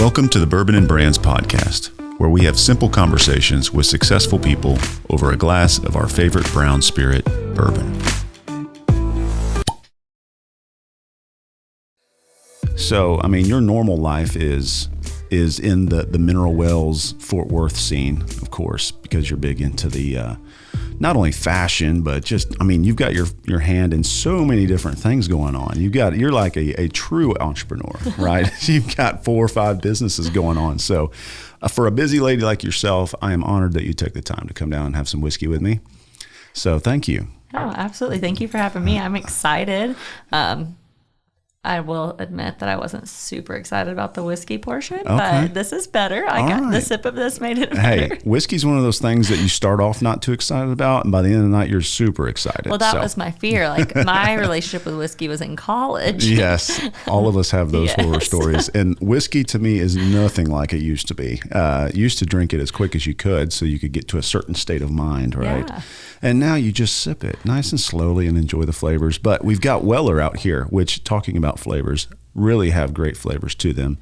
Welcome to the Bourbon and Brands podcast, where we have simple conversations with successful people over a glass of our favorite brown spirit, bourbon. So, your normal life is in the Mineral Wells, Fort Worth scene, of course, because you're big into the not only fashion, but just, you've got your hand in so many different things going on. You're like a true entrepreneur, right? You've got 4 or 5 businesses going on. So for a busy lady like yourself, I am honored that you took the time to come down and have some whiskey with me. So thank you. Oh, absolutely. Thank you for having me. I'm excited. I will admit that I wasn't super excited about the whiskey portion, but this is better. The sip of this made it better. Hey, whiskey's one of those things that you start off not too excited about, and by the end of the night, you're super excited. Well, that was my fear. Like, my relationship with whiskey was in college. Yes, all of us have those horror stories. And whiskey, to me, is nothing like it used to be. Used to drink it as quick as you could so you could get to a certain state of mind, right? Yeah. And now you just sip it nice and slowly and enjoy the flavors. But we've got Weller out here, which, talking about flavors, really have great flavors to them.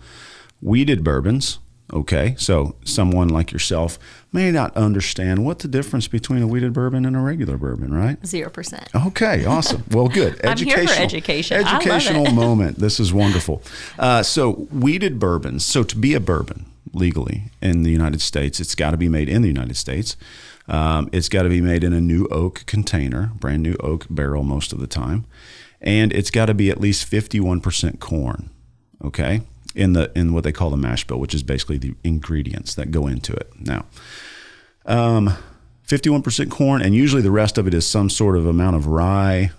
Wheated bourbons, okay? So someone like yourself may not understand what the difference between a wheated bourbon and a regular bourbon, right? 0%. Okay, awesome. Well, good. I'm here for education. Educational moment. This is wonderful. So wheated bourbons. So to be a bourbon legally in the United States, it's got to be made in the United States. It's got to be made in a new oak container, brand new oak barrel most of the time. And it's got to be at least 51% corn, okay, in what they call the mash bill, which is basically the ingredients that go into it. Now, 51% corn, and usually the rest of it is some sort of amount of rye,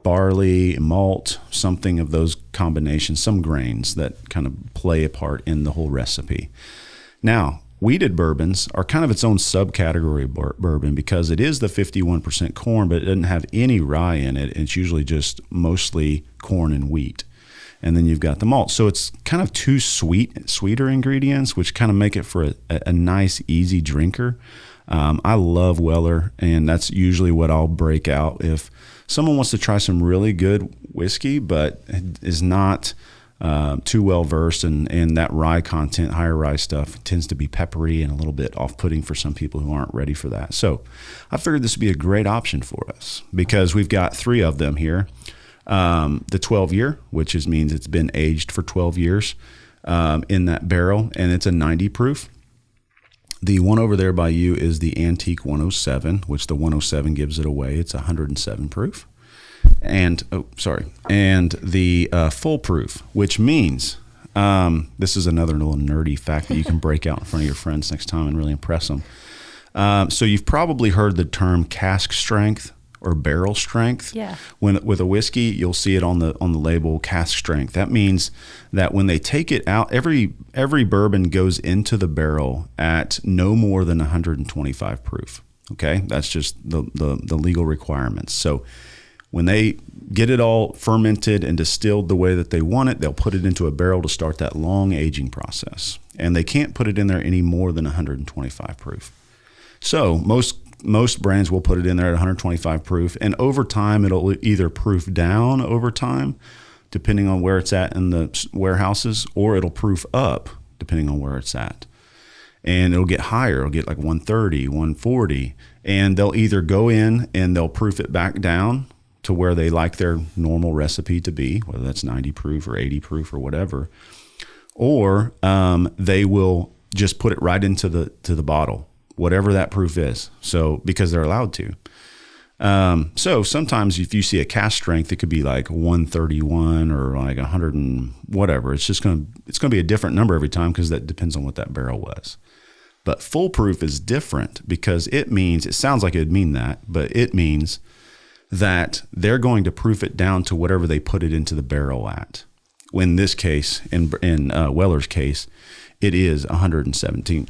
barley, malt, something of those combinations, some grains that kind of play a part in the whole recipe. Now, wheated bourbons are kind of its own subcategory of bourbon because it is the 51% corn, but it doesn't have any rye in it. It's usually just mostly corn and wheat. And then you've got the malt. So it's kind of two sweeter ingredients, which kind of make it for a nice, easy drinker. I love Weller, and that's usually what I'll break out if someone wants to try some really good whiskey, but is not too well versed, and that rye content, higher rye stuff, tends to be peppery and a little bit off-putting for some people who aren't ready for that. So I figured this would be a great option for us because we've got 3 of them here. The 12-year, which means it's been aged for 12 years in that barrel, and it's a 90 proof. The one over there by you is the Antique 107, which the 107 gives it away. It's 107 proof. And the full proof, which means this is another little nerdy fact that you can break out in front of your friends next time and really impress them. So you've probably heard the term cask strength or barrel strength. Yeah. With a whiskey, you'll see it on the label, cask strength. That means that when they take it out, every bourbon goes into the barrel at no more than 125 proof. Okay, that's just the legal requirements. So when they get it all fermented and distilled the way that they want it, they'll put it into a barrel to start that long aging process. And they can't put it in there any more than 125 proof. So most brands will put it in there at 125 proof. And over time, it'll either proof down over time, depending on where it's at in the warehouses, or it'll proof up, depending on where it's at. And it'll get higher. It'll get like 130, 140. And they'll either go in and they'll proof it back down to where they like their normal recipe to be, whether that's 90 proof or 80 proof or whatever, or they will just put it right into the bottle, whatever that proof is. So because they're allowed to. So sometimes if you see a cask strength, it could be like 131 or like 100 and whatever. It's going to be a different number every time because that depends on what that barrel was. But full proof is different because it sounds like it would mean that, but it means that they're going to proof it down to whatever they put it into the barrel at. In this case, in Weller's case, it is 114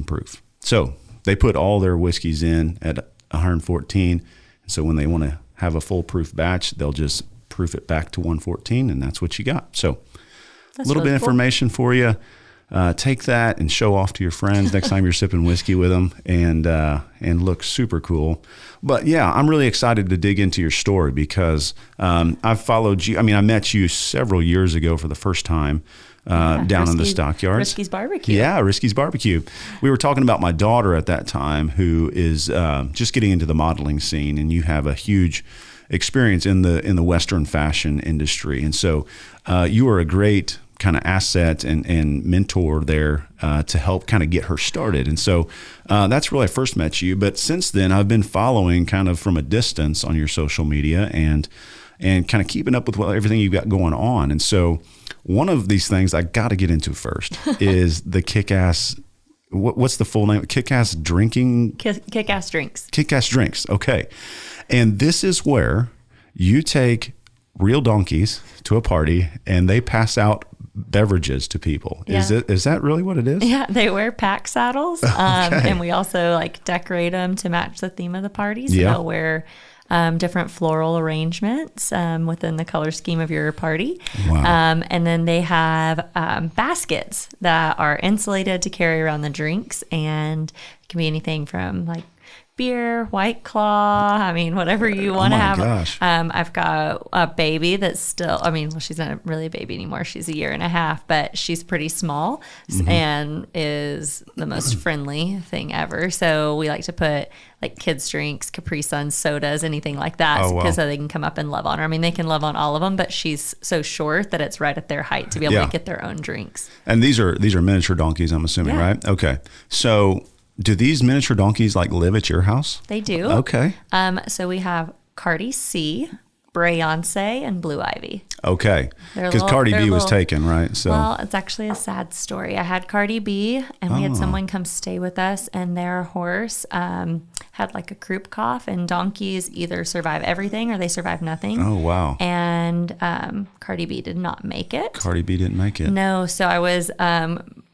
proof. So they put all their whiskeys in at 114. So when they want to have a full proof batch, they'll just proof it back to 114, and that's what you got. So a little bit of information for you. take that and show off to your friends next time you're sipping whiskey with them, and look super cool. But yeah, I'm really excited to dig into your story because I've followed you. I mean, I met you several years ago for the first time down in the stockyards. Risky's Barbecue. Yeah, Risky's Barbecue. We were talking about my daughter at that time, who is just getting into the modeling scene, and you have a huge experience in the Western fashion industry, and so you are a great kind of asset and mentor there to help kind of get her started. And so that's where I first met you. But since then, I've been following kind of from a distance on your social media and kind of keeping up with everything you've got going on. And so one of these things I got to get into first is the Kick-Ass. What's the full name? Kick-Ass Drinking? Kick-Ass Drinks. Kick-Ass Drinks. Okay. And this is where you take real donkeys to a party and they pass out beverages to people. Yeah. Is that really what it is? Yeah, they wear pack saddles. And we also like decorate them to match the theme of the party. So they'll wear different floral arrangements within the color scheme of your party. Wow. And then they have baskets that are insulated to carry around the drinks, and it can be anything from like beer, White Claw, I mean, whatever you want to have. Gosh. I've got a baby that's still, I mean, well, she's not really a baby anymore. She's 1.5 years, but she's pretty small and is the most friendly thing ever. So we like to put like kids drinks, Capri Sun, sodas, anything like that, because so they can come up and love on her. I mean, they can love on all of them, but she's so short that it's right at their height to be able to get their own drinks. And these are miniature donkeys, I'm assuming, right? Okay. So do these miniature donkeys like live at your house? They do. Okay. So we have Cardi C, Beyonce, and Blue Ivy. Okay. Because Cardi B was taken, right? So. Well, it's actually a sad story. I had Cardi B, and we had someone come stay with us, and their horse had like a croup cough, and donkeys either survive everything or they survive nothing. Oh, wow. And Cardi B did not make it. Cardi B didn't make it. No. So I was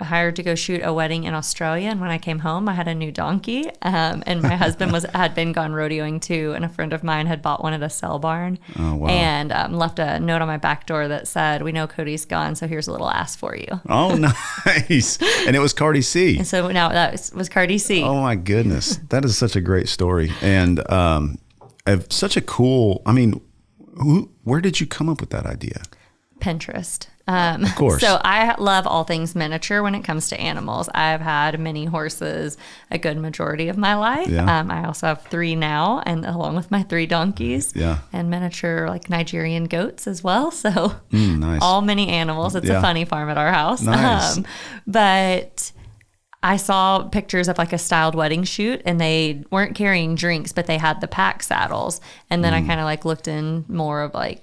hired to go shoot a wedding in Australia, and when I came home, I had a new donkey, and my husband had been gone rodeoing too, and a friend of mine had bought one at a sale barn. Oh, wow. And left a note on my back door that said, "We know Cody's gone, so here's a little ass for you." Oh, nice. And it was Cardi C. And so now that was Cardi C. Oh, my goodness. That is such a great story. And such a cool, I mean, where did you come up with that idea? Pinterest. Of course. So I love all things miniature when it comes to animals. I've had many horses a good majority of my life. Yeah. I also have 3 now, and along with my 3 donkeys. Yeah. And miniature like Nigerian goats as well. So nice. all many animals. It's a funny farm at our house. Nice. But I saw pictures of like a styled wedding shoot, and they weren't carrying drinks, but they had the pack saddles. And then I kind of like looked in more of like,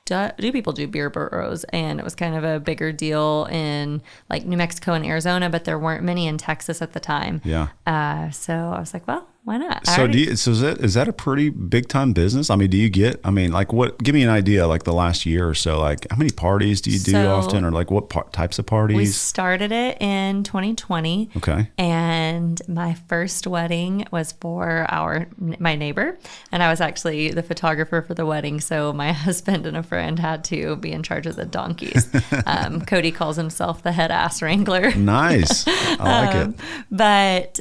do people do beer burros? And it was kind of a bigger deal in like New Mexico and Arizona, but there weren't many in Texas at the time. Yeah. So I was like, well, why not? So is that a pretty big time business? I mean, give me an idea, like the last year or so, like how many parties do you do often, or like what types of parties? We started it in 2020. Okay. And my first wedding was for my neighbor, and I was actually the photographer for the wedding. So my husband and a friend had to be in charge of the donkeys. Cody calls himself the head ass wrangler. Nice. I like it. But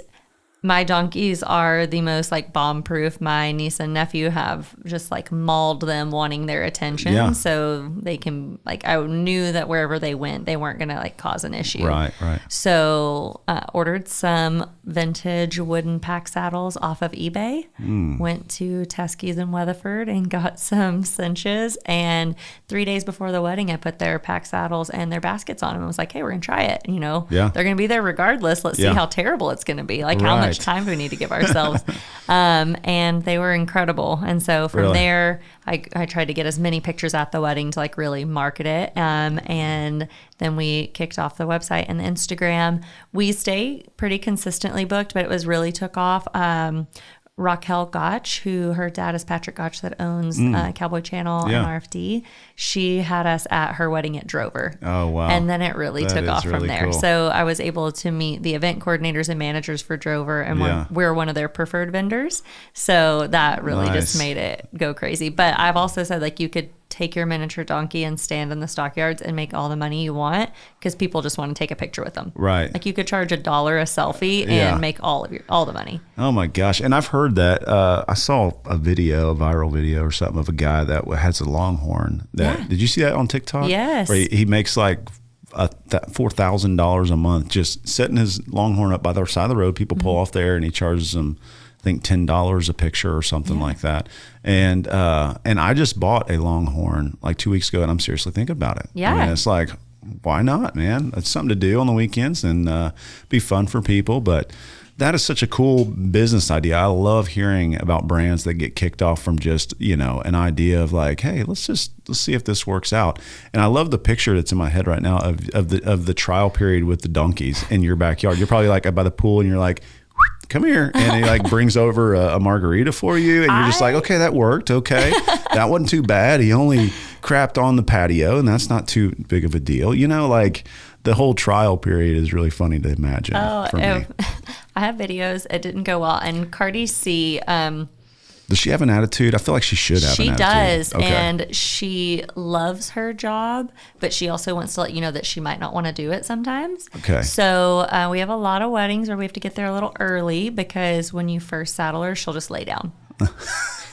my donkeys are the most like bomb proof. My niece and nephew have just like mauled them wanting their attention. Yeah. So they can I knew that wherever they went, they weren't going to like cause an issue. Right. So ordered some vintage wooden pack saddles off of eBay. Went to Teskey's in Weatherford and got some cinches. And 3 days before the wedding, I put their pack saddles and their baskets on them. I was like, hey, we're going to try it. They're going to be there regardless. Let's see how terrible it's going to be. Like how much time do we need to give ourselves? And they were incredible. And so from there, I tried to get as many pictures at the wedding to like really market it. And then we kicked off the website and the Instagram. We stay pretty consistently booked, but it really took off. Raquel Gotch, who her dad is Patrick Gotch that owns Cowboy Channel and RFD. She had us at her wedding at Drover. Oh, wow. And then it really took off from there. Cool. So I was able to meet the event coordinators and managers for Drover, and we're one of their preferred vendors. So that really just made it go crazy. But I've also said like you could take your miniature donkey and stand in the stockyards and make all the money you want because people just want to take a picture with them. Right. Like you could charge $1 a selfie and make all the money. Oh my gosh. And I've heard that. I saw a viral video or something of a guy that has a longhorn. Did you see that on TikTok? Yes. Where he makes like $4,000 a month just setting his longhorn up by the side of the road. People pull off there and he charges them, I think, $10 a picture or something like that. And I just bought a longhorn like 2 weeks ago, and I'm seriously thinking about it. Yeah. I mean, it's like, why not, man? It's something to do on the weekends and be fun for people. But that is such a cool business idea. I love hearing about brands that get kicked off from just, an idea of like, hey, let's see if this works out. And I love the picture that's in my head right now of the trial period with the donkeys in your backyard. You're probably like by the pool and you're like, come here. And he like brings over a margarita for you. And you're just like, okay, that worked. Okay. That wasn't too bad. He only crapped on the patio and that's not too big of a deal. Like the whole trial period is really funny to imagine for me. I have videos. It didn't go well. And Cardi C, does she have an attitude? I feel like she should have an attitude. She does. Okay. And she loves her job, but she also wants to let you know that she might not want to do it sometimes. Okay. So we have a lot of weddings where we have to get there a little early because when you first saddle her, she'll just lay down.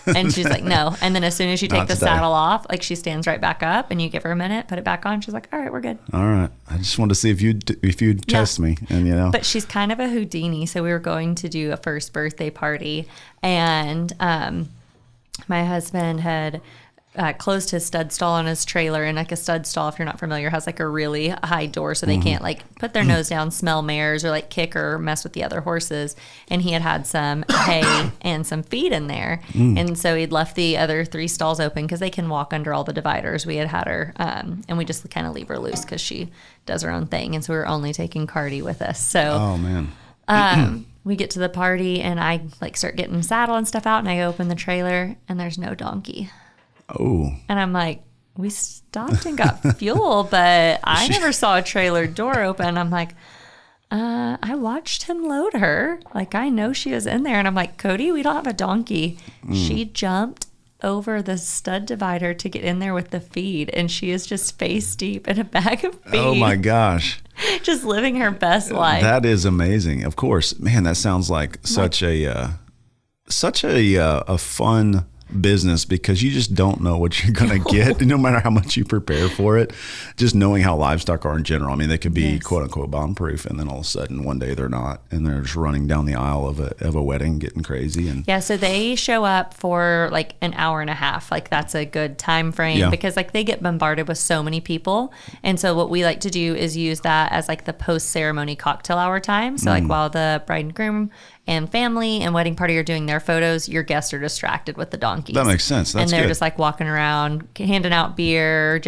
And she's like, no. And then as soon as you take the saddle off, like she stands right back up and you give her a minute, put it back on. She's like, all right, we're good. All right. I just wanted to see if you'd test me. And But she's kind of a Houdini. So we were going to do a first birthday party and my husband had closed his stud stall on his trailer, and like a stud stall, if you're not familiar, has like a really high door so they can't like put their nose down, smell mares, or like kick or mess with the other horses. And he had some hay and some feed in there, and so he'd left the other 3 stalls open because they can walk under all the dividers. We had her and we just kind of leave her loose because she does her own thing, and so we were only taking Cardi with us. So oh man. We get to the party and I like start getting saddle and stuff out, and I open the trailer and there's no donkey. Oh. And I'm like, we stopped and got fuel, but I never saw a trailer door open. I'm like, I watched him load her. Like, I know she was in there. And I'm like, Cody, we don't have a donkey. She jumped over the stud divider to get in there with the feed, and she is just face deep in a bag of feed. Oh my gosh. Just living her best life. That is amazing. Of course. Man, that sounds like such a fun business because you just don't know what you're going to get no matter how much you prepare for it. Just knowing how livestock are in general. I mean, they could be quote unquote bomb proof, and then all of a sudden one day they're not, and they're just running down the aisle of a wedding getting crazy. And so they show up for like an hour and a half. Like that's a good time frame because like they get bombarded with so many people. And so what we like to do is use that as like the post ceremony cocktail hour time. So like while the bride and groom and family and wedding party are doing their photos, your guests are distracted with the donkeys. That makes sense. That's and they're good. just like walking around, handing out beer,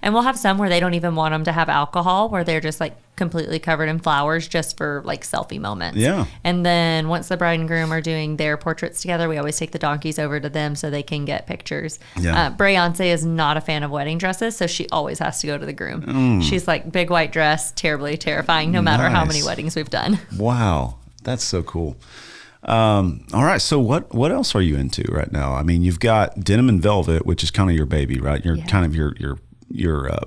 and we'll have some where they don't even want them to have alcohol, where they're just like completely covered in flowers just for like selfie moments. Yeah. And then once the bride and groom are doing their portraits together, we always take the donkeys over to them so they can get pictures. Yeah. Beyonce is not a fan of wedding dresses, so she always has to go to the groom. She's like, big white dress, terribly terrifying, no matter how many weddings we've done. Wow. That's so cool. All right. So what else are you into right now? I mean, you've got Denim Velvet, which is kind of your baby, right? You're kind of your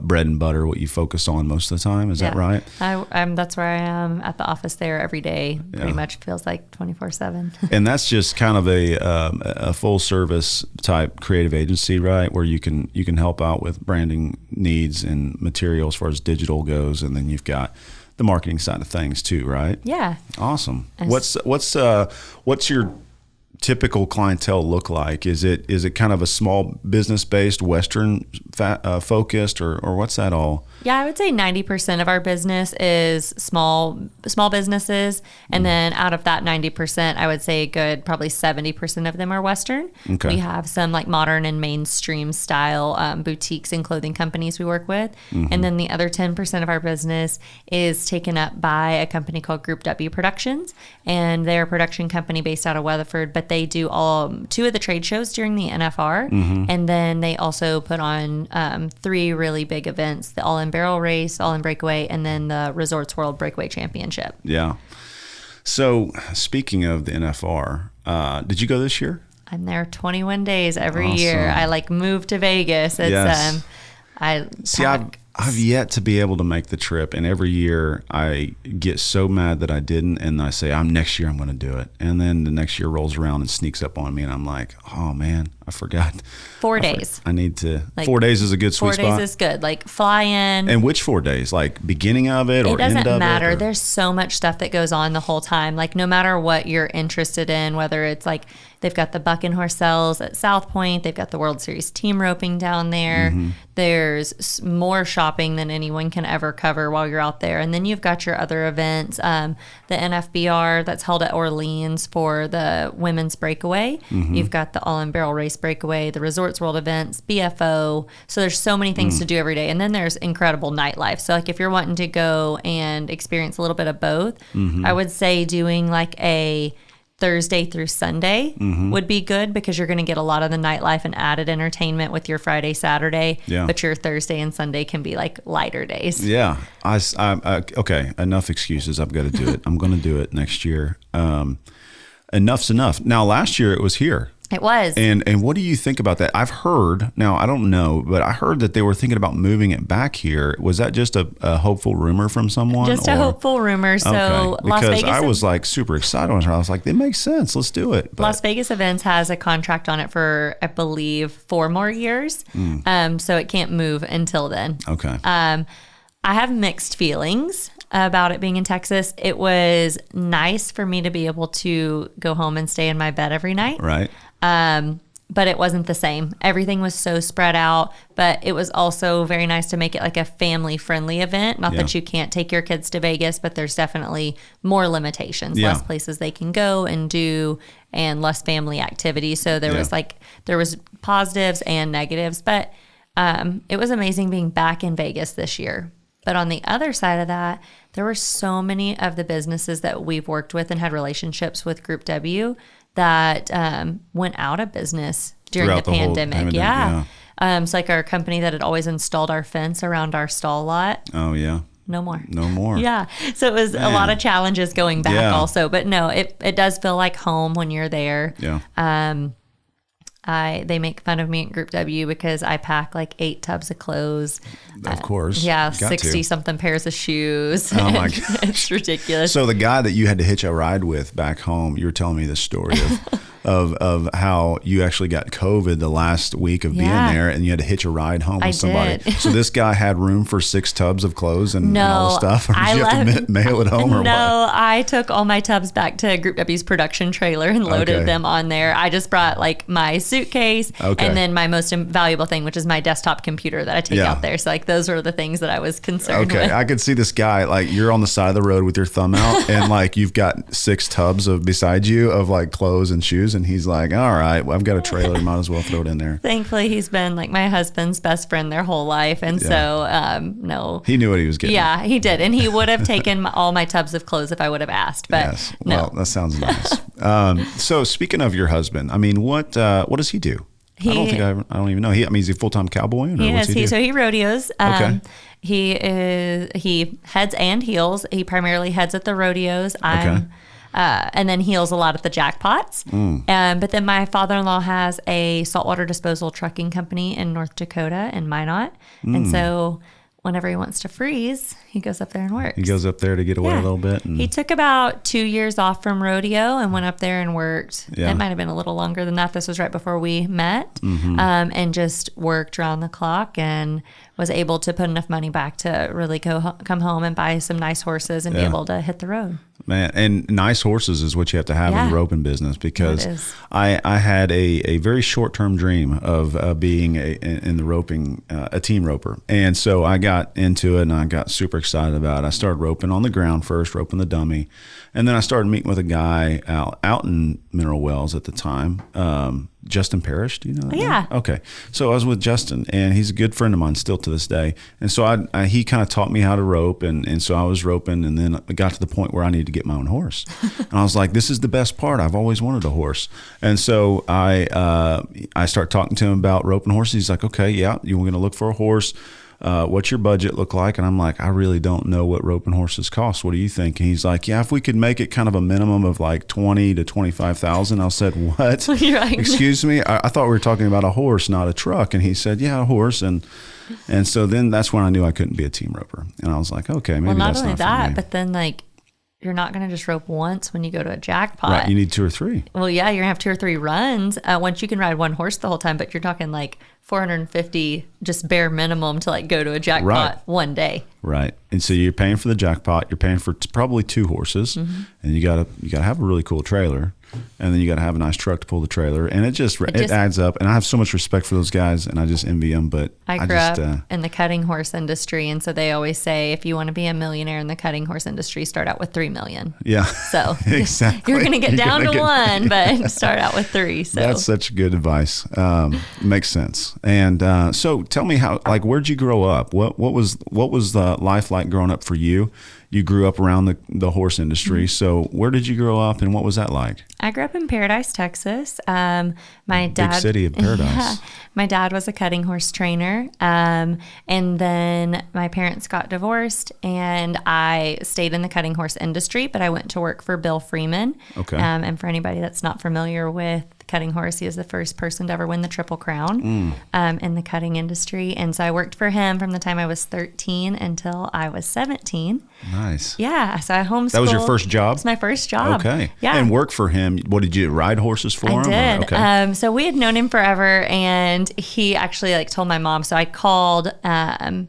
bread and butter, what you focus on most of the time. Is that right? That's where I am at the office there every day. Pretty much feels like 24/7. And that's just kind of a full service type creative agency, right? Where you can help out with branding needs and material as far as digital goes, and then you've got the marketing side of things too, right? Yeah. Awesome. What's your typical clientele look like? Is it kind of a small business based, Western focused, or what's that all? Yeah, I would say 90% of our business is small businesses, and then out of that 90%, I would say a good probably 70% of them are Western. Okay. We have some like modern and mainstream style boutiques and clothing companies we work with, and then the other 10% of our business is taken up by a company called Group W Productions, and they're a production company based out of Weatherford, but they do two of the trade shows during the NFR, and then they also put on 3 really big events: the All in Barrel Race, All in Breakaway, and then the Resorts World Breakaway Championship. Yeah. So speaking of the NFR, did you go this year? I'm there 21 days every Awesome. year. I like move to Vegas. It's Yes. I See, pack- I've yet to be able to make the trip, and every year I get so mad that I didn't, and I say, next year I'm going to do it. And then the next year rolls around and sneaks up on me, and I'm like, oh man, I forgot. 4 days. I need to, Like, 4 days is a good sweet 4 spot. days is good. Like fly in. And which 4 days? Like beginning of it or It doesn't end of matter. it? Or- There's so much stuff that goes on the whole time. Like no matter what you're interested in, whether it's like they've got the buck and horse sales at South Point, they've got the World Series team roping down there. Mm-hmm. There's more shopping than anyone can ever cover while you're out there. And then you've got your other events, the NFBR that's held at Orleans for the women's breakaway. Mm-hmm. You've got the All in Barrel Race breakaway, the Resorts World events, BFO. So there's so many things to do every day. And then there's incredible nightlife. So like if you're wanting to go and experience a little bit of both, I would say doing like a Thursday through Sunday would be good because you're going to get a lot of the nightlife and added entertainment with your Friday, Saturday. Yeah. But your Thursday and Sunday can be like lighter days. Yeah. Okay. Enough excuses. I've got to do it. I'm going to do it next year. Enough's enough. Now, last year it was here. It was. And what do you think about that? I've heard, now I don't know, but I heard that they were thinking about moving it back here. Was that just a hopeful rumor from someone? Just a hopeful rumor. So Okay. Las Because Vegas, I was like super excited when I was like, it makes sense. Let's do it. But, Las Vegas Events has a contract on it for, I believe, 4 more years. So it can't move until then. okay. I have mixed feelings about it being in Texas. It was nice for me to be able to go home and stay in my bed every night. Right. But it wasn't the same. Everything was so spread out, but it was also very nice to make it like a family-friendly event. Not that you can't take your kids to Vegas, but there's definitely more limitations, Yeah. less places they can go and do, and less family activity. So there was positives and negatives, but it was amazing being back in Vegas this year. But on the other side of that, there were so many of the businesses that we've worked with and had relationships with Group W that went out of business during Throughout the the whole pandemic. pandemic, Yeah. yeah. It's like our company that had always installed our fence around our stall lot. Oh, yeah. No more. No more. Yeah. So it was a lot of challenges going back Yeah. also. But no, it does feel like home when you're there. Yeah. They make fun of me at Group W because I pack like 8 tubs of clothes. Of course. Yeah, Got 60 to. something pairs of shoes. Oh my gosh. It's ridiculous. So the guy that you had to hitch a ride with back home, you were telling me this story of how you actually got COVID the last week of being Yeah. there, and you had to hitch a ride home with I somebody. did. So this guy had room for 6 tubs of clothes and all the No, stuff, or did I you have to left- mail it home or what? No, I took all my tubs back to Group W's production trailer and loaded Okay. them on there. I just brought like my suitcase Okay. and then my most valuable thing, which is my desktop computer that I take Yeah. out there. So like those were the things that I was concerned Okay, with. I could see this guy, like you're on the side of the road with your thumb out and like you've got 6 tubs of beside you of like clothes and shoes, and he's like, all right, well, I've got a trailer, might as well throw it in there. Thankfully, he's been like my husband's best friend their whole life. And so, no. He knew what he was getting. Yeah, he did. And he would have taken all my tubs of clothes if I would have asked. But Yes. no. Well, that sounds nice. So speaking of your husband, I mean, what does he do? I don't even know. He's a full-time cowboy? Or He what's is. he do? So he rodeos. Okay. He heads and heels. He primarily heads at the rodeos. And then heels a lot at the jackpots. But then my father-in-law has a saltwater disposal trucking company in North Dakota in Minot. And so whenever he wants to freeze, he goes up there and works. He goes up there to get away a little bit. And He took about 2 years off from rodeo and went up there and worked. Yeah. It might have been a little longer than that. This was right before we met. And just worked around the clock and was able to put enough money back to really come home and buy some nice horses and be able to hit the road. Man, and nice horses is what you have to have in Yeah. the roping business, because It is. I had a very short-term dream of being in the roping, a team roper. And so I got into it and I got super excited about it. I started roping on the ground first, roping the dummy. And then I started meeting with a guy out in Mineral Wells at the time, Justin Parrish. Do you know that? Yeah. Name? Okay. So I was with Justin, and he's a good friend of mine still to this day. And so he kind of taught me how to rope, and so I was roping, and then I got to the point where I needed to get my own horse. And I was like, this is the best part. I've always wanted a horse. And so I start talking to him about roping horses. He's like, okay, yeah, you're going to look for a horse. what's your budget look like? And I'm like, I really don't know what roping horses cost. What do you think? And he's like, yeah, if we could make it kind of a minimum of like 20 to 25,000. I said, what? Right. Excuse me? I thought we were talking about a horse, not a truck. And he said, yeah, a horse. And so then that's when I knew I couldn't be a team roper. And I was like, okay, maybe that's not for me. But then like, you're not going to just rope once when you go to a jackpot. Right, you need 2 or 3. Well, yeah, you're going to have 2 or 3 runs. Once you can ride one horse the whole time, but you're talking like 450 just bare minimum to like go to a jackpot one day. Right. And so you're paying for the jackpot, you're paying for probably 2 horses, and you got to have a really cool trailer, and then you got to have a nice truck to pull the trailer, and it just adds up. And I have so much respect for those guys, and I just envy them. But I grew up in the cutting horse industry, and so they always say if you want to be a millionaire in the cutting horse industry, start out with $3 million. Yeah. So exactly. You're going to get down to 1, but start out with 3. So that's such good advice. Makes sense. And so tell me where'd you grow up? What was life like growing up for you? You grew up around the horse industry. So where did you grow up, and what was that like? I grew up in Paradise, Texas. My dad, big city of Paradise. Yeah, my dad was a cutting horse trainer. And then my parents got divorced, and I stayed in the cutting horse industry, but I went to work for Bill Freeman. Okay. And for anybody that's not familiar with cutting horse, he was the first person to ever win the Triple Crown in the cutting industry. And so I worked for him from the time I was 13 until I was 17. Nice. Yeah. So I homeschooled. That was your first job? It's my first job. Okay. Yeah. And work for him. What did you ride horses for him? I did. Okay. So we had known him forever, and he actually told my mom. So I called, I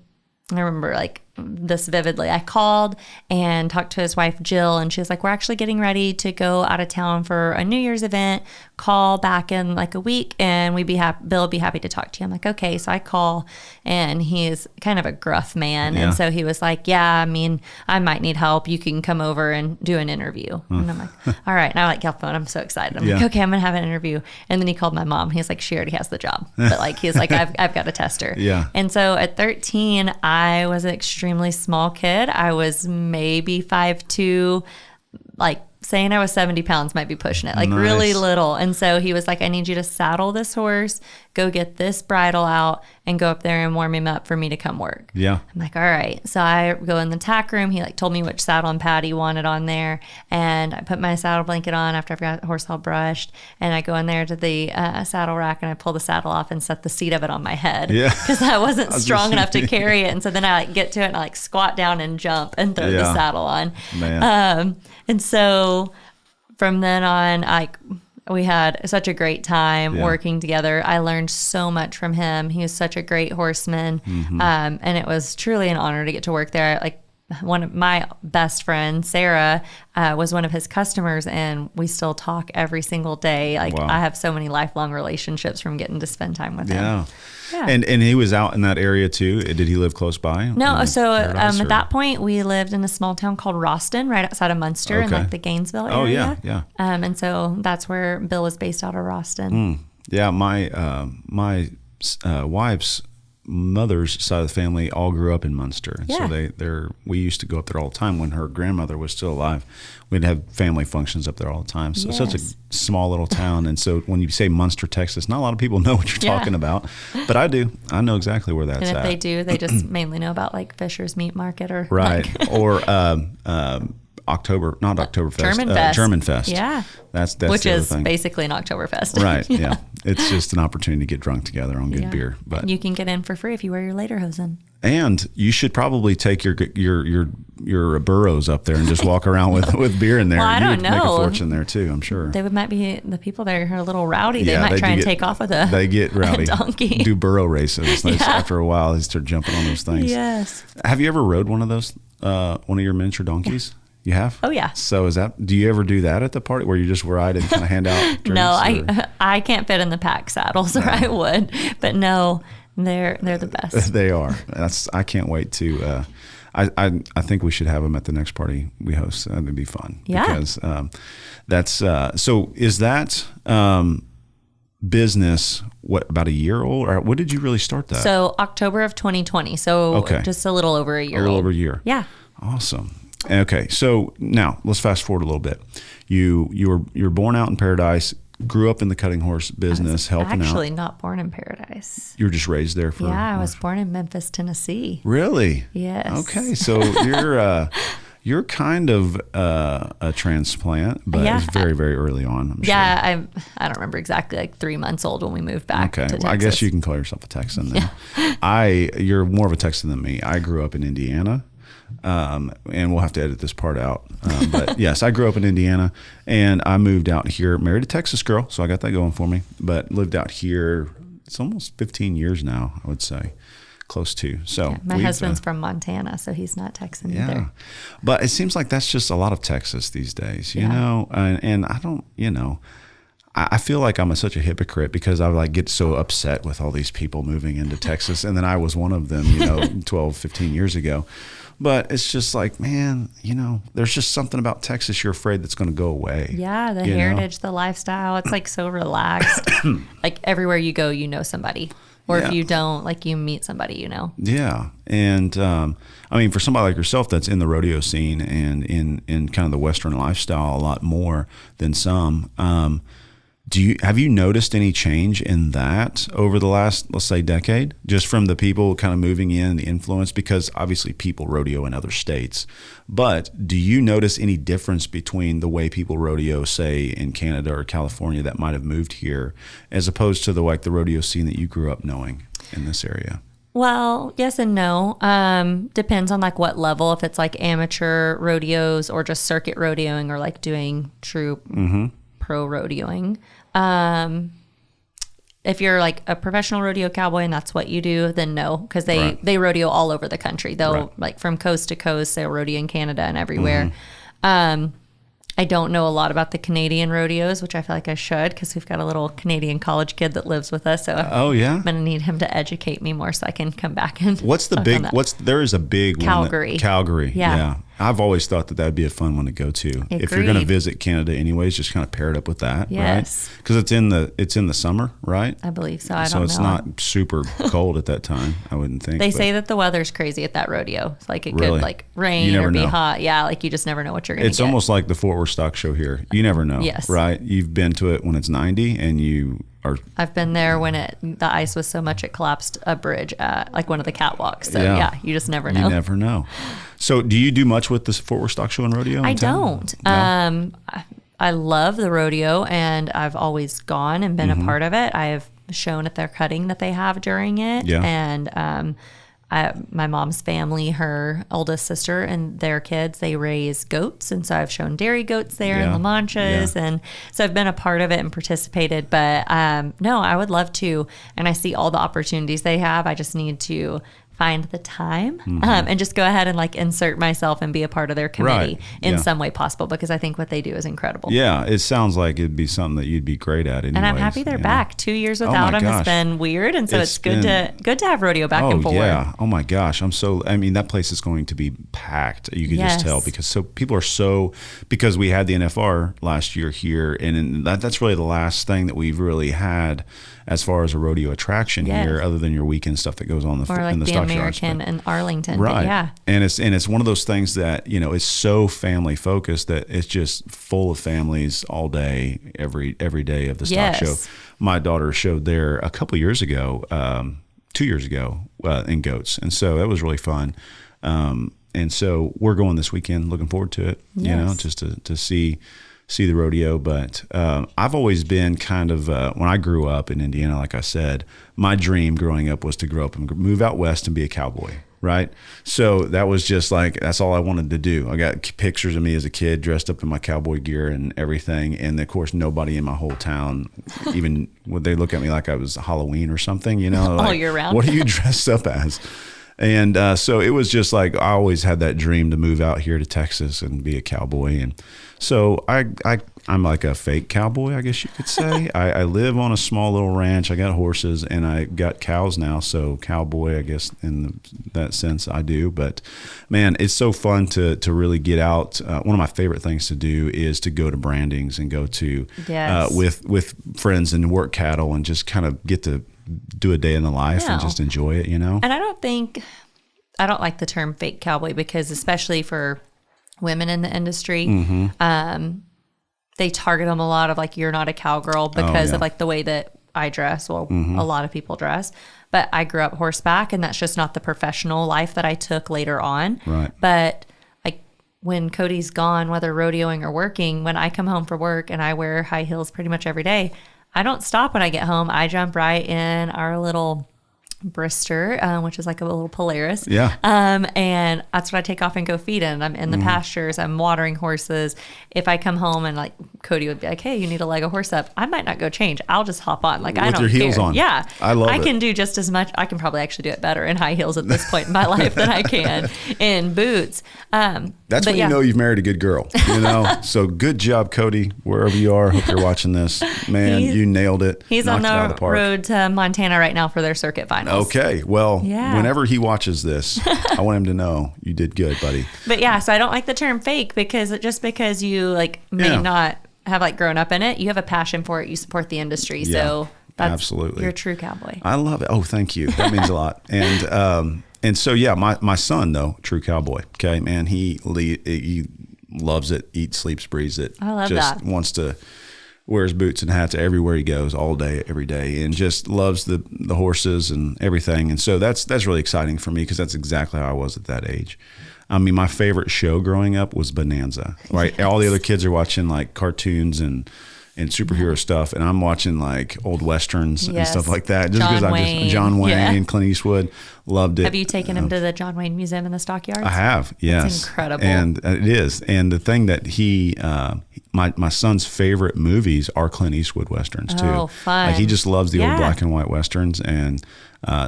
remember this vividly. I called and talked to his wife, Jill, and she was like, we're actually getting ready to go out of town for a New Year's event. Call back in like a week, and Bill will be happy to talk to you. I'm like, okay. So I call, and he's kind of a gruff man. Yeah. And so he was like, yeah, I mean, I might need help. You can come over and do an interview. And I'm like, all right. And I yell phone. I'm so excited. I'm like, okay, I'm going to have an interview. And then he called my mom. He's like, she already has the job. But he's like, I've got to test her. Yeah. And so at 13, I was an extremely small kid. I was maybe 5'2", saying I was 70 pounds might be pushing it, Nice. really little. And so he was like, I need you to saddle this horse, go get this bridle out, and go up there and warm him up for me to come work. Yeah. I'm like, all right. So I go in the tack room. He told me which saddle and pad he wanted on there. And I put my saddle blanket on after I've got the horse all brushed. And I go in there to the saddle rack, and I pull the saddle off and set the seat of it on my head. Yeah. Because I wasn't strong enough to carry it. And so then I get to it and I squat down and jump and throw the saddle on. Man. And so from then on, we had such a great time working together. I learned so much from him. He was such a great horseman. And it was truly an honor to get to work there. One of my best friends, Sarah, was one of his customers, and we still talk every single day. Wow. I have so many lifelong relationships from getting to spend time with him. Yeah. And he was out in that area too. Did he live close by? No. So at that point, we lived in a small town called Roston, right outside of Munster, in the Gainesville area. Oh yeah. And so that's where Bill was based out of Roston. Yeah. My wife's mother's side of the family all grew up in Munster. So we used to go up there all the time when her grandmother was still alive. We'd have family functions up there all the time. So it's such a small little town. And so when you say Munster, Texas, not a lot of people know what you're talking about, but I do. I know exactly where that's at. And if they do, they just mainly know about Fisher's Meat Market or or Oktoberfest. German Fest. Yeah. That's which the other is thing. basically an Oktoberfest. Right. Yeah. It's just an opportunity to get drunk together on good beer. But you can get in for free if you wear your lederhosen. And you should probably take your burros up there and just walk around with beer in there. Well, I don't know. Make a fortune there too, I'm sure. They might be the people there are a little rowdy. They might try and take off with they get rowdy. Donkey. Do burro races. After a while, they start jumping on those things. Yes. Have you ever rode one of those? One of your miniature donkeys? Yeah. You have? Oh yeah. So do you ever do that at the party where you just ride and kind of hand out drinks? No, I can't fit in the pack saddles, or I would. But no, they're the best. They are. I can't wait to. I think we should have them at the next party we host. That'd be fun. Yeah. Because that's so. Is that business about a year old, or what did you really start that? So October of 2020. So just a little over a year. A little over a year. Yeah. Awesome. Okay, so now let's fast forward a little bit. You were born out in Paradise, grew up in the cutting horse business, helping out. Actually, not born in Paradise. You were just raised there for. Yeah, I was born in Memphis, Tennessee. Really? Yes. Okay, so you're kind of a transplant, but it's very, very early on. I'm sure. I don't remember exactly, like 3 months old when we moved back to Texas. Well, I guess you can call yourself a Texan then. You're more of a Texan than me. I grew up in Indiana. And we'll have to edit this part out. But yes, I grew up in Indiana and I moved out here, married a Texas girl. So I got that going for me, but lived out here. It's almost 15 years now, I would say, close to. So my husband's from Montana, so he's not Texan either. But it seems like that's just a lot of Texas these days, you know, and I don't, I feel like I'm such a hypocrite because I get so upset with all these people moving into Texas. And then I was one of them, 12, 15 years ago. But it's just like, man, there's just something about Texas you're afraid that's going to go away. Yeah, the heritage, the lifestyle. It's like so relaxed. Like everywhere you go, you know somebody. Or if you don't, like you meet somebody, Yeah. And I mean, for somebody like yourself that's in the rodeo scene and in kind of the Western lifestyle a lot more than some, have you noticed any change in that over the last, let's say, decade, just from the people kind of moving in, the influence? Because obviously people rodeo in other states, but do you notice any difference between the way people rodeo, say, in Canada or California that might have moved here, as opposed to the rodeo scene that you grew up knowing in this area? Well, yes and no. Depends on what level, if it's amateur rodeos or just circuit rodeoing or doing true pro rodeoing. If you're a professional rodeo cowboy and that's what you do, then no, because they rodeo all over the country. They'll from coast to coast, they'll rodeo in Canada and everywhere. I don't know a lot about the Canadian rodeos, which I feel like I should, because we've got a little Canadian college kid that lives with us. So I'm going to need him to educate me more so I can come back and there is a big Calgary. One. Calgary. Yeah. I've always thought that would be a fun one to go to. Agreed. If you're going to visit Canada anyways, just kind of pair it up with that, yes. right? Because it's in the summer, right? I believe so. I don't know. So it's not super cold at that time, I wouldn't think. They say that the weather's crazy at that rodeo. It really? could rain or be hot. Yeah, you just never know what you're going to get. It's almost like the Fort Worth Stock Show here. You never know, yes. right? You've been to it when it's 90 and you are... I've been there when the ice was so much it collapsed a bridge at one of the catwalks. So you just never know. You never know. So do you do much with the Fort Worth Stock Show and rodeo? I don't. No? I love the rodeo and I've always gone and been a part of it. I have shown at their cutting that they have during it. Yeah. And my mom's family, her oldest sister and their kids, they raise goats. And so I've shown dairy goats there in La Manchas. Yeah. And so I've been a part of it and participated. But no, I would love to. And I see all the opportunities they have. I just need to find the time and just go ahead and insert myself and be a part of their committee in some way possible, because I think what they do is incredible. Yeah, it sounds like it'd be something that you'd be great at anyways. And I'm happy they're back. 2 years without them has been weird, and so it's good to have rodeo back and forward. Yeah. Oh my gosh. That place is going to be packed. You can just tell because we had the NFR last year here, and that's really the last thing that we've really had as far as a rodeo attraction here, other than your weekend stuff that goes on in the stock American and Arlington, right? Yeah, and it's one of those things that is so family focused that it's just full of families all day, every day of the stock show. My daughter showed there a couple years ago, 2 years ago, in goats, and so that was really fun. And so we're going this weekend, looking forward to it. Just to see the rodeo. But I've always been kind of, when I grew up in Indiana, like I said, my dream growing up was to grow up and move out west and be a cowboy, right? So that was just that's all I wanted to do. I got pictures of me as a kid dressed up in my cowboy gear and everything. And of course, nobody in my whole town, even would they look at me like I was Halloween or something, all year round. What are you dressed up as? And so it was just I always had that dream to move out here to Texas and be a cowboy. And so I'm like a fake cowboy, I guess you could say. I live on a small little ranch. I got horses and I got cows now. So cowboy, I guess in that sense I do. But man, it's so fun to really get out. One of my favorite things to do is to go to brandings and go to with friends and work cattle and just kind of get to do a day in the life and just enjoy it, And I don't like the term fake cowboy, because especially for women in the industry, they target them a lot of like, you're not a cowgirl because of like the way that I dress. Well, a lot of people dress, but I grew up horseback, and that's just not the professional life that I took later on. Right. But like when Cody's gone, whether rodeoing or working, when I come home from work and I wear high heels pretty much every day, I don't stop when I get home. I jump right in our little Brister, which is like a little Polaris. Yeah. And that's what I take off and go feed in. I'm in the pastures. I'm watering horses. If I come home and like Cody would be like, hey, you need a leg of horse up, I might not go change. I'll just hop on. Like, I don't With your heels care. on. Yeah. I love it. I can do just as much. I can probably actually do it better in high heels at this point in my life than I can in boots. That's when you know you've married a good girl, you know? So good job, Cody, wherever you are. Hope you're watching this. Man, you nailed it. He's on the road to Montana right now for their circuit finals. Okay. Well, whenever he watches this, I want him to know you did good, buddy. But yeah, so I don't like the term fake, because just because you like may not have like grown up in it, you have a passion for it. You support the industry. Yeah, so that's absolutely. You're a true cowboy. I love it. Oh, thank you. That means a lot. And so, yeah, my son, though, true cowboy. Okay, man, he loves it, eats, sleeps, breathes it. I love just that. Wants to wear his boots and hats everywhere he goes, all day, every day, and just loves the horses and everything. And so that's really exciting for me, because that's exactly how I was at that age. I mean, my favorite show growing up was Bonanza, right? Yes. All the other kids are watching like cartoons and superhero stuff, and I'm watching like old westerns and stuff like that. Just because John Wayne, Clint Eastwood, loved it. Have you taken him to the John Wayne Museum in the Stockyards? I have, yes. It's incredible. And it is. And the thing that my son's favorite movies are Clint Eastwood westerns too. Oh, fun. Like, he just loves the old black and white westerns, and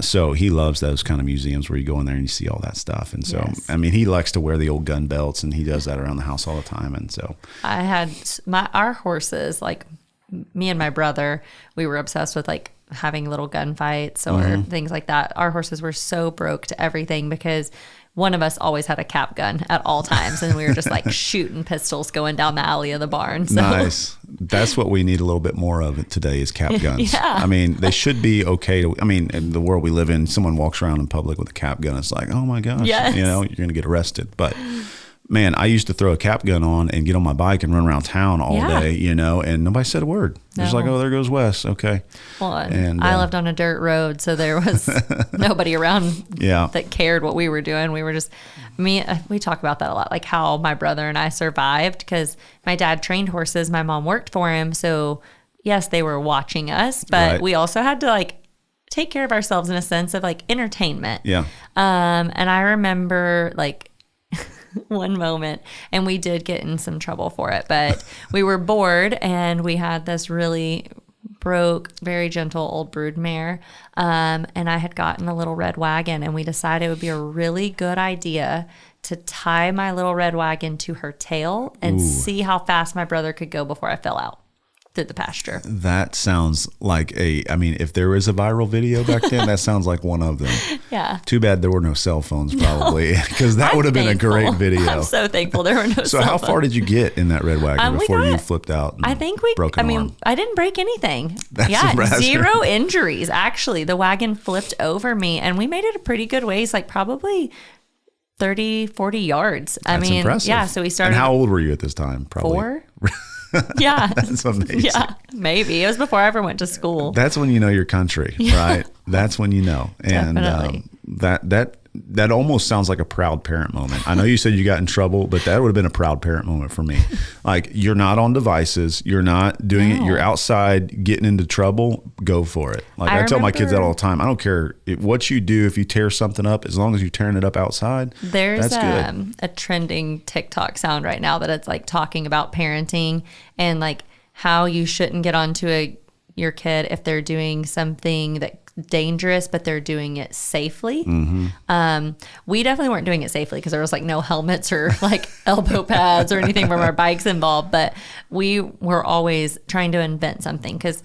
so he loves those kind of museums where you go in there and you see all that stuff. And so, I mean, he likes to wear the old gun belts, and he does that around the house all the time. And so I had our horses, like me and my brother, we were obsessed with like having little gunfights or things like that. Our horses were so broke to everything because one of us always had a cap gun at all times, and we were just like shooting pistols going down the alley of the barn. So. Nice. That's what we need a little bit more of today is cap guns. I mean, they should be okay. In the world we live in, someone walks around in public with a cap gun, it's like, oh my gosh, you know, you're going to get arrested. But man, I used to throw a cap gun on and get on my bike and run around town all day, you know, and nobody said a word. Just like, oh, there goes Wes. Okay. Well, and I lived on a dirt road, so there was nobody around that cared what we were doing. We were just, we talk about that a lot, like how my brother and I survived, because my dad trained horses. My mom worked for him. So yes, they were watching us, but we also had to like take care of ourselves in a sense of like entertainment. Yeah. And I remember like, one moment, and we did get in some trouble for it, but we were bored, and we had this really broke, very gentle old brood mare, and I had gotten a little red wagon, and we decided it would be a really good idea to tie my little red wagon to her tail and see how fast my brother could go before I fell out through the pasture. That sounds like if there was a viral video back then, that sounds like one of them. Yeah. Too bad there were no cell phones, probably, because that would have been a great video. I'm so thankful there were no cell phones. So how far did you get in that red wagon before you flipped out? And I think broke an arm? I didn't break anything. That's zero injuries. Actually, the wagon flipped over me, and we made it a pretty good ways, like probably 30, 40 yards. That's impressive. Yeah. So we started. And how old were you at this time? Probably 4. Yeah. That's amazing. Yeah, maybe. It was before I ever went to school. That's when you know your country, right? That's when you know. And that almost sounds like a proud parent moment. I know you said you got in trouble, but that would have been a proud parent moment for me. Like, you're not on devices. You're not doing it. You're outside getting into trouble. Go for it. Like, I tell my kids that all the time. I don't care what you do. If you tear something up, as long as you're tearing it up outside, there's that's good. A trending TikTok sound right now that it's like talking about parenting and like how you shouldn't get onto your kid if they're doing something that dangerous, but they're doing it safely. We definitely weren't doing it safely because there was like no helmets or like elbow pads or anything from our bikes involved, but we were always trying to invent something because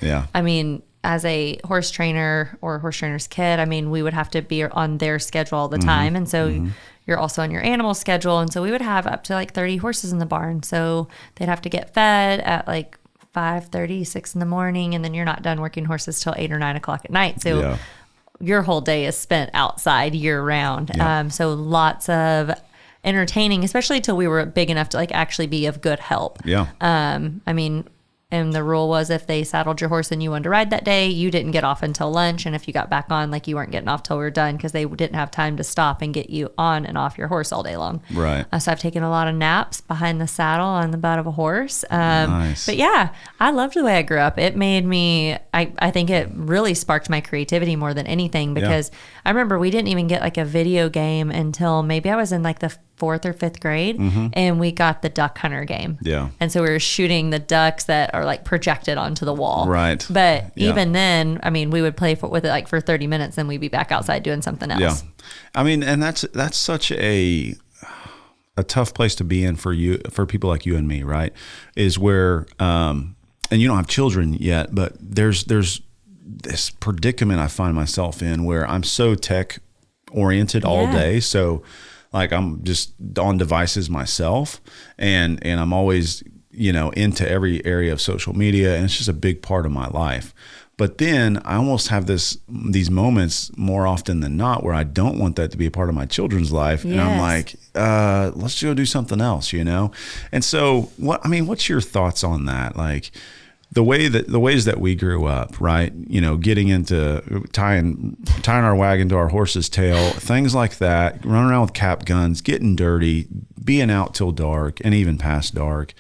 as a horse trainer or a horse trainer's kid, we would have to be on their schedule all the time, and so you're also on your animal schedule, and so we would have up to like 30 horses in the barn, so they'd have to get fed at like 5:30, 6 in the morning, and then you're not done working horses till 8 or 9 o'clock at night. So your whole day is spent outside year round. So lots of entertaining, especially till we were big enough to like actually be of good help. Yeah. I mean, and the rule was if they saddled your horse and you wanted to ride that day, you didn't get off until lunch. And if you got back on, like you weren't getting off till we were done because they didn't have time to stop and get you on and off your horse all day long. Right. So I've taken a lot of naps behind the saddle on the butt of a horse. Nice. But yeah, I loved the way I grew up. It made me, I think it really sparked my creativity more than anything because I remember we didn't even get like a video game until maybe I was in like the 4th or 5th grade and we got the duck hunter game. Yeah. And so we were shooting the ducks that are like projected onto the wall. Right. But even then, I mean, we would play with it like for 30 minutes and we'd be back outside doing something else. Yeah. I mean, and that's such a tough place to be in for people like you and me, right? Is where, and you don't have children yet, but there's this predicament I find myself in where I'm so tech oriented all day. So like I'm just on devices myself and I'm always, into every area of social media and it's just a big part of my life. But then I almost have these moments more often than not where I don't want that to be a part of my children's life. Yes. And I'm like, let's go do something else, And so what's your thoughts on that? Like the ways that we grew up, right? Getting into tying our wagon to our horse's tail, things like that, running around with cap guns, getting dirty, being out till dark and even past dark.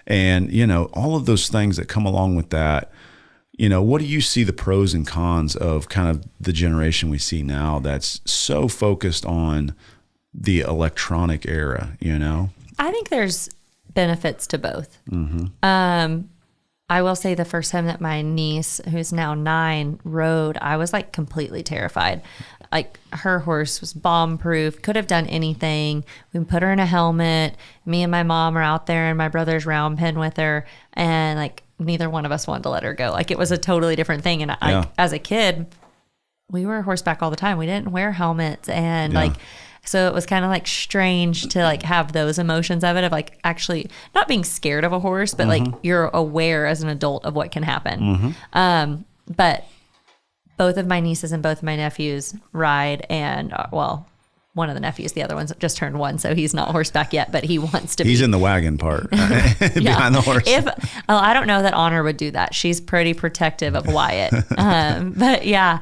And, all of those things that come along with that, what do you see the pros and cons of kind of the generation we see now that's so focused on the electronic era, I think there's benefits to both. Mm-hmm. I will say the first time that my niece, who's now 9, rode, I was like completely terrified. Like her horse was bomb proof, could have done anything. We put her in a helmet. Me and my mom are out there and my brother's round pen with her. And like neither one of us wanted to let her go. Like it was a totally different thing. And as a kid, we were horseback all the time. We didn't wear helmets. And so it was kind of like strange to like have those emotions of it, of like actually not being scared of a horse, but like you're aware as an adult of what can happen. But both of my nieces and both of my nephews ride and one of the nephews, the other one's just turned 1, so he's not horseback yet, but he wants to be. He's in the wagon part behind the horse. I don't know that Honor would do that. She's pretty protective of Wyatt. But yeah.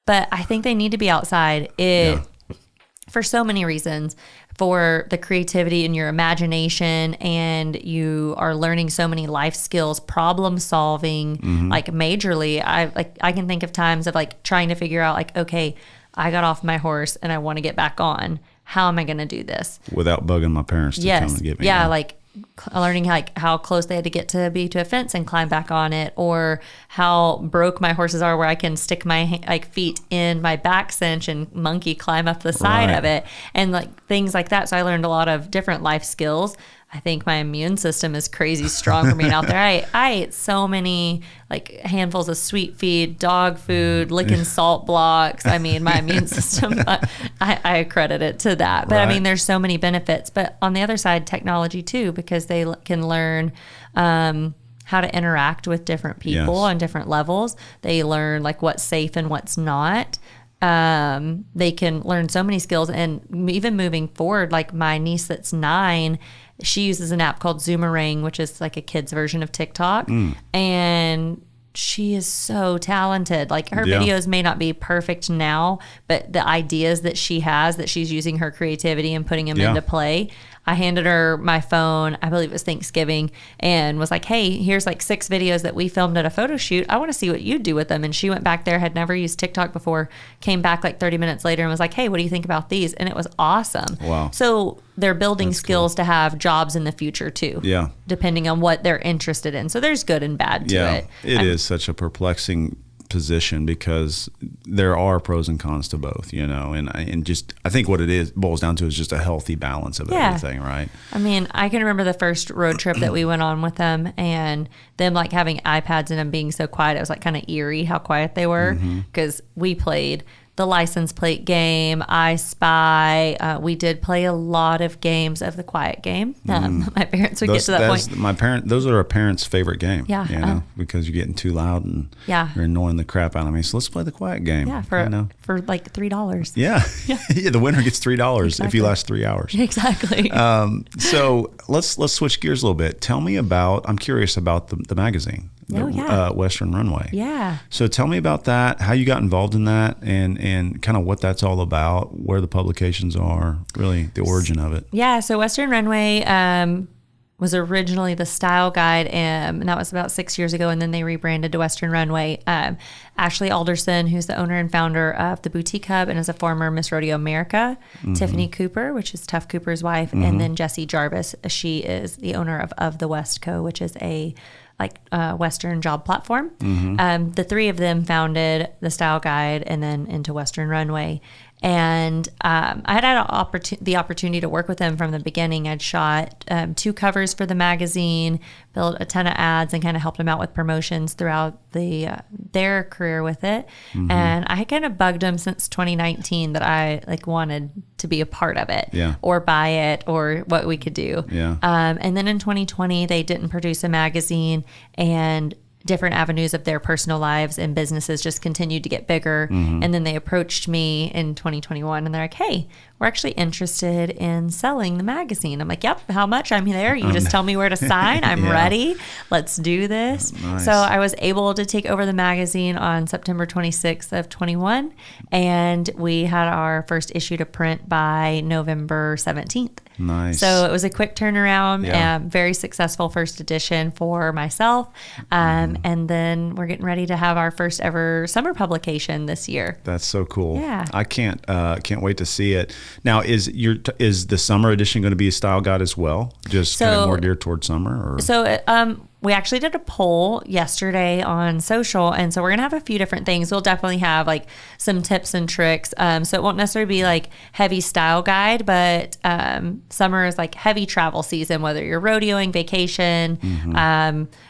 But I think they need to be outside for so many reasons, for the creativity in your imagination, and you are learning so many life skills, problem solving, like majorly. I can think of times of like trying to figure out like, okay, I got off my horse and I want to get back on. How am I going to do this? Without bugging my parents to come and get me. Yeah, like learning like how close they had to get to be to a fence and climb back on it, or how broke my horses are where I can stick my feet in my back cinch and monkey climb up the side of it, and like things like that. So I learned a lot of different life skills. I think my immune system is crazy strong for being out there. I ate so many like handfuls of sweet feed, dog food, licking salt blocks. I mean, my immune system, I credit it to that. But I mean, there's so many benefits. But on the other side, technology too, because they can learn how to interact with different people on different levels. They learn like what's safe and what's not. They can learn so many skills. And even moving forward, like my niece that's 9, she uses an app called Zoomerang, which is like a kid's version of TikTok. And she is so talented. Like her videos may not be perfect now, but the ideas that she has, that she's using her creativity and putting them into play. I handed her my phone, I believe it was Thanksgiving, and was like, hey, here's like 6 videos that we filmed at a photo shoot. I want to see what you do with them. And she went back there, had never used TikTok before, came back like 30 minutes later and was like, hey, what do you think about these? And it was awesome. Wow. So they're building skills to have jobs in the future too. Yeah. Depending on what they're interested in. So there's good and bad to it. It is such a perplexing position because there are pros and cons to both, and just I think what it boils down to is just a healthy balance of everything, right? I mean, I can remember the first road trip that we went on with them, and them like having iPads and them being so quiet. It was like kind of eerie how quiet they were because we played the license plate game, I Spy. We did play a lot of games of the quiet game. My parents would get to that point. Those are our parents' favorite game. Yeah. You know, because you're getting too loud and you're annoying the crap out of me. So let's play the quiet game. Yeah, for like $3. Yeah. Yeah. The winner gets $3 if you last 3 hours. Exactly. So let's switch gears a little bit. Tell me about, I'm curious about the magazine. Western Runway. Yeah. So tell me about that, how you got involved in that, and kind of what that's all about, where the publications are, really the origin of it. Yeah. So Western Runway was originally the style guide, and that was about 6 years ago, and then they rebranded to Western Runway. Ashley Alderson, who's the owner and founder of the Boutique Hub and is a former Miss Rodeo America, Tiffany Cooper, which is Tough Cooper's wife, and then Jessie Jarvis. She is the owner of the West Co., which is a Western job platform. The three of them founded the Style Guide and then into Western Runway. And I had the opportunity to work with them from the beginning. I'd shot 2 covers for the magazine, built a ton of ads, and kind of helped them out with promotions throughout their career with it. And I kind of bugged them since 2019 that I wanted to be a part of it, or buy it, or what we could do. And then in 2020, they didn't produce a magazine, and different avenues of their personal lives and businesses just continued to get bigger. And then they approached me in 2021 and they're like, hey, we're actually interested in selling the magazine. I'm like, yep, how much? I'm there. You just tell me where to sign. I'm ready. Let's do this. Nice. So I was able to take over the magazine on September 26th of 21. And we had our first issue to print by November 17th. Nice. So it was a quick turnaround, and very successful first edition for myself. And then we're getting ready to have our first ever summer publication this year. That's so cool. Yeah. I can't wait to see it. Now, is the summer edition going to be a style guide as well? Just kind of more geared towards summer? Or? So we actually did a poll yesterday on social, and so we're going to have a few different things. We'll definitely have some tips and tricks. So it won't necessarily be heavy style guide, but summer is heavy travel season, whether you're rodeoing, vacation,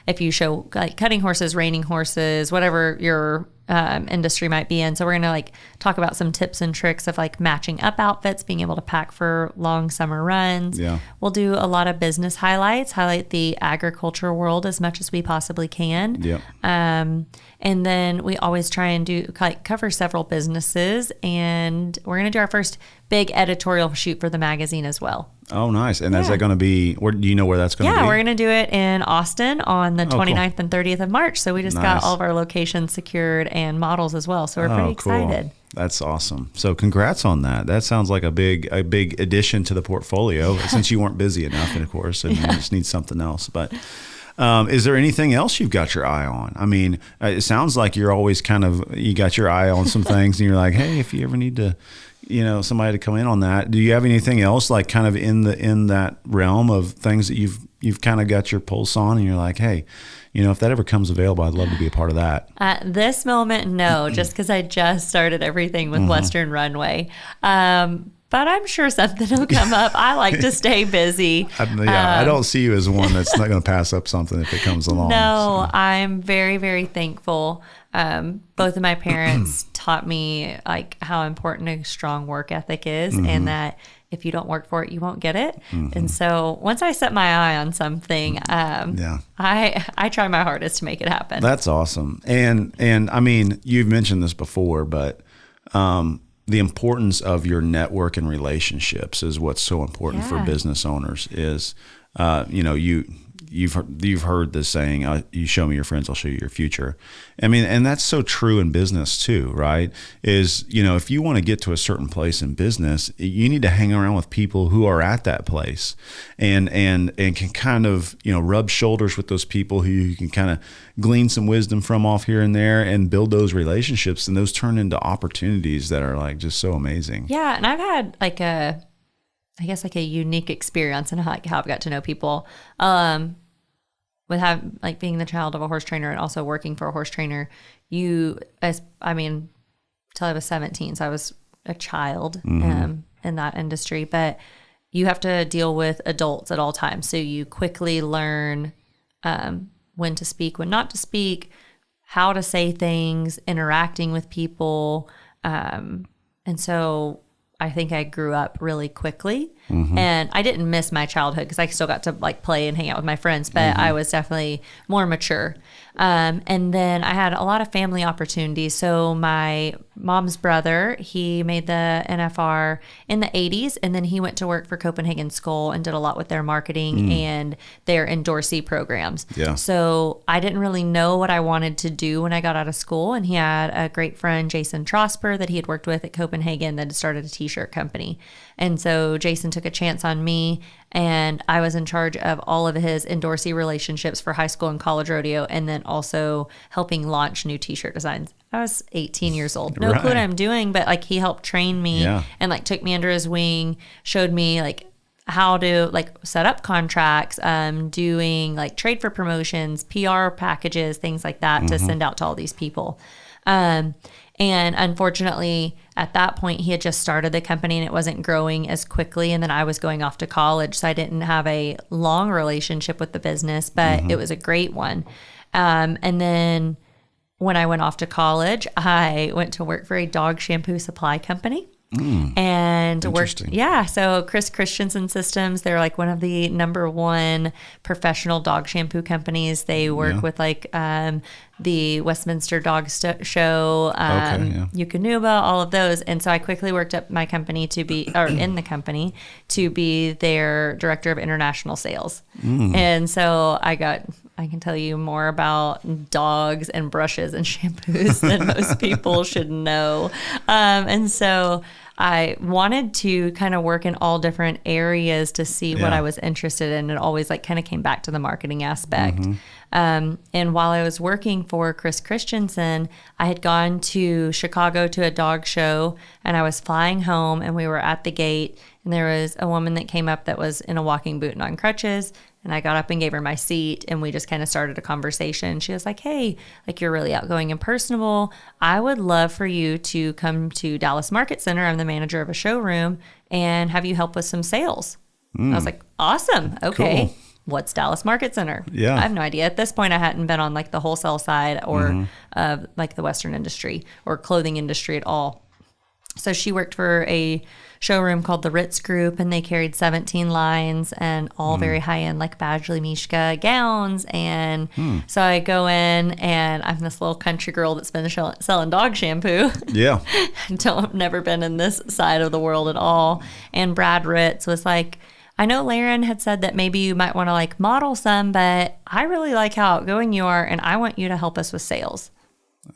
if you show cutting horses, reining horses, whatever your industry might be in. So we're going to talk about some tips and tricks of matching up outfits, being able to pack for long summer runs. We'll do a lot of business highlight the agriculture world as much as we possibly can. And then we always try and cover several businesses, and we're going to do our first big editorial shoot for the magazine as well. Oh, nice. And is that going to be, or do you know where that's going to be? Yeah, we're going to do it in Austin on the 29th and 30th of March. So we just got all of our locations secured and models as well. So we're pretty excited. That's awesome. So congrats on that. That sounds like a big addition to the portfolio since you weren't busy enough, and of course, and you just need something else. But is there anything else you've got your eye on? I mean, it sounds like you're always you got your eye on some things, and you're like, hey, if you ever need to, somebody to come in on that. Do you have anything else kind of in that realm of things that you've kind of got your pulse on, and you're like, hey, if that ever comes available, I'd love to be a part of that. At this moment, no, just because I just started everything with Western Runway. But I'm sure something will come up. I like to stay busy. I don't see you as one that's not going to pass up something if it comes along. No, so. I'm very, very thankful. Both of my parents taught me how important a strong work ethic is, and that if you don't work for it, you won't get it. And so once I set my eye on something, I try my hardest to make it happen. That's awesome. And I mean, you've mentioned this before, but the importance of your network and relationships is what's so important for business owners. Is you've heard this saying, you show me your friends, I'll show you your future. I mean, and that's so true in business too, right? Is, if you want to get to a certain place in business, you need to hang around with people who are at that place and can kind of, rub shoulders with those people who you can kind of glean some wisdom from off here and there and build those relationships, and those turn into opportunities that are just so amazing. Yeah. And I've had a unique experience in how I've got to know people. With being the child of a horse trainer and also working for a horse trainer, till I was 17, so I was a child in that industry, but you have to deal with adults at all times. So you quickly learn when to speak, when not to speak, how to say things, interacting with people. And so I think I grew up really quickly, and I didn't miss my childhood because I still got to like play and hang out with my friends, but I was definitely more mature. And then I had a lot of family opportunities. So my mom's brother, he made the NFR in the 80s, and then he went to work for Copenhagen Skull and did a lot with their marketing and their endorsee programs. Yeah. So I didn't really know what I wanted to do when I got out of school, and he had a great friend, Jason Trosper, that he had worked with at Copenhagen that had started a t-shirt company. And so Jason took a chance on me, and I was in charge of all of his endorsee relationships for high school and college rodeo, and then also helping launch new t-shirt designs. I was 18 years old. No clue what I'm doing, but like he helped train me and like took me under his wing, showed me like how to like set up contracts, doing like trade for promotions, PR packages, things like that to send out to all these people. And unfortunately, at that point, he had just started the company and it wasn't growing as quickly. And then I was going off to college, so I didn't have a long relationship with the business, but it was a great one. And then when I went off to college, I went to work for a dog shampoo supply company. And worked, so Chris Christensen Systems, they're like one of the number one professional dog shampoo companies. They work with like the Westminster Dog Show, Eukanuba, all of those. And so I quickly worked up my company to be, or in the company, to be their director of international sales. And so I can tell you more about dogs and brushes and shampoos than most people should know. And so I wanted to kind of work in all different areas to see what I was interested in. It always like kind of came back to the marketing aspect. And while I was working for Chris Christensen, I had gone to Chicago to a dog show, and I was flying home, and we were at the gate, and there was a woman that came up that was in a walking boot and on crutches. And I got up and gave her my seat, and we just kind of started a conversation. She was like, hey, like you're really outgoing and personable. I would love for you to come to Dallas Market Center. I'm the manager of a showroom, and have you help with some sales. I was like, awesome. Okay. Cool. What's Dallas Market Center? I have no idea. At this point, I hadn't been on like the wholesale side or like the Western industry or clothing industry at all. So she worked for a showroom called the Ritz Group, and they carried 17 lines and all very high-end like Badgley Mishka gowns. And so I go in, and I'm this little country girl that's been selling dog shampoo. Never been in this side of the world at all. And Brad Ritz was like, I know Laren had said that maybe you might want to like model some, but I really like how outgoing you are, and I want you to help us with sales.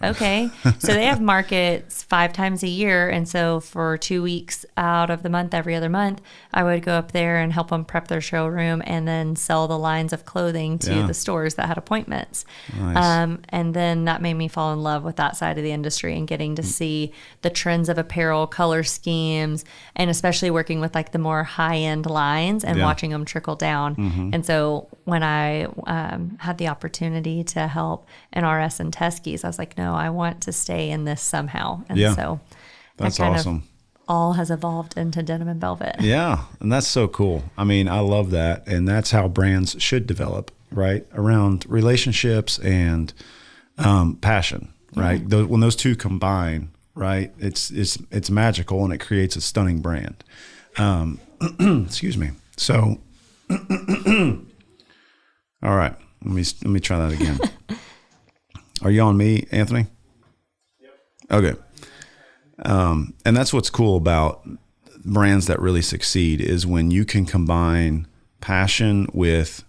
Okay. So they have markets 5 times a year. And so for 2 weeks out of the month, every other month, I would go up there and help them prep their showroom and then sell the lines of clothing to the stores that had appointments. Nice. And then that made me fall in love with that side of the industry and getting to see the trends of apparel, color schemes, and especially working with like the more high-end lines and watching them trickle down. And so when I had the opportunity to help NRS and Teskey's, I was like, no, I want to stay in this somehow. And so that's that kind awesome. of all has evolved into Denim Velvet. Yeah. And that's so cool. I mean, I love that. And that's how brands should develop, right? Around relationships and passion, right? When those two combine, right? It's magical, and it creates a stunning brand. Excuse me. So, all right, let me try that again. Are you on me, Anthony? Yep. Okay. And that's what's cool about brands that really succeed is when you can combine passion with